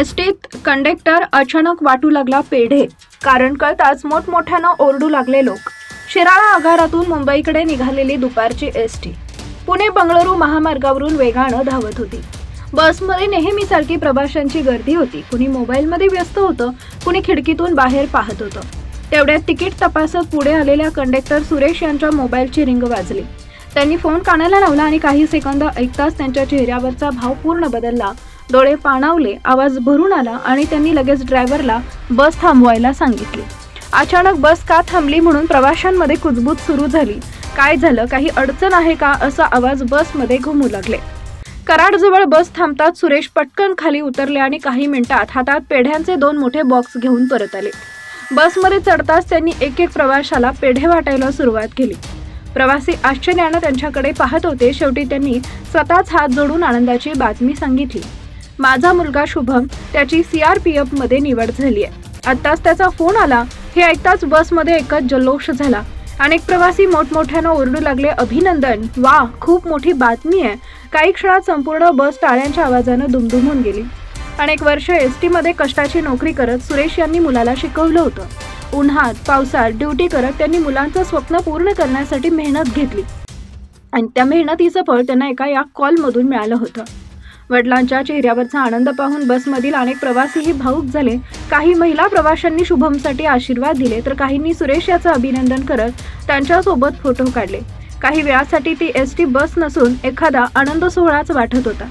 एसटीत conductor अचानक वाटू लागला पेढे. कारण कळताच मोठमोठ्यानं ओरडू लागले लोक. शिराळा आगारातून मुंबईकडे निघालेली दुपारची एसटी पुणे बंगळुरू महामार्गावरून वेगानं धावत होती. बसमध्ये नेहमीसारखी प्रवाशांची गर्दी होती. कुणी मोबाईलमध्ये व्यस्त होतं, कुणी खिडकीतून बाहेर पाहत होतं. तेवढ्यात तिकीट तपासत पुढे आलेल्या कंडक्टर सुरेश यांच्या मोबाईलची रिंग वाजली. त्यांनी फोन कानाला लावला आणि काही सेकंद ऐकताच त्यांच्या चेहऱ्यावरचा भाव पूर्ण बदलला. डोळे पाणावले, आवाज भरून आला आणि त्यांनी लगेच ड्रायव्हरला बस थांबवायला सांगितली. अचानक बस का थांबली म्हणून प्रवाशांमध्ये कुजबूज सुरू झाली. काय झालं, काही अडचण आहे का, असा आवाज बसमध्ये घुमू लागले. कराडजवळ बस थांबताच सुरेश पटकन खाली उतरले आणि काही मिनिटात हातात पेढ्यांचे 2 मोठे बॉक्स घेऊन परत आले. बसमध्ये चढताच त्यांनी एक प्रवाशाला पेढे वाटायला सुरुवात केली. प्रवासी आश्चर्यानं त्यांच्याकडे पाहत होते. शेवटी त्यांनी स्वतःच हात जोडून आनंदाची बातमी सांगितली. माझा मुलगा शुभम, त्याची CRPF मध्ये निवड झाली आहे. आत्ताच त्याचा फोन आला. हे ऐकताच बसमध्ये एकच जल्लोष झाला. अनेक प्रवासी मोठमोठ्यानं ओरडू लागले, अभिनंदन, वा, खूप मोठी बातमी आहे. काही क्षणात संपूर्ण बस टाळ्यांच्या आवाजानं दुमदुमून गेली. अनेक वर्ष एसटी मध्ये कष्टाची नोकरी करत सुरेश यांनी मुलाला शिकवलं होतं. उन्हात पावसात ड्युटी करत त्यांनी मुलांचं स्वप्न पूर्ण करण्यासाठी मेहनत घेतली आणि त्या मेहनतीचं फळ त्यांना या कॉलमधून मिळालं होतं. वडिलांच्या चेहऱ्यावरचा आनंद पाहून बसमधील अनेक प्रवासीही भावुक झाले. काही महिला प्रवाशांनी शुभमसाठी आशीर्वाद दिले, तर काहींनी सुरेश याचं अभिनंदन करत त्यांच्यासोबत फोटो काढले. काही वेळासाठी ती एसटी बस नसून एखादा आनंद सोहळाच वाटत होता.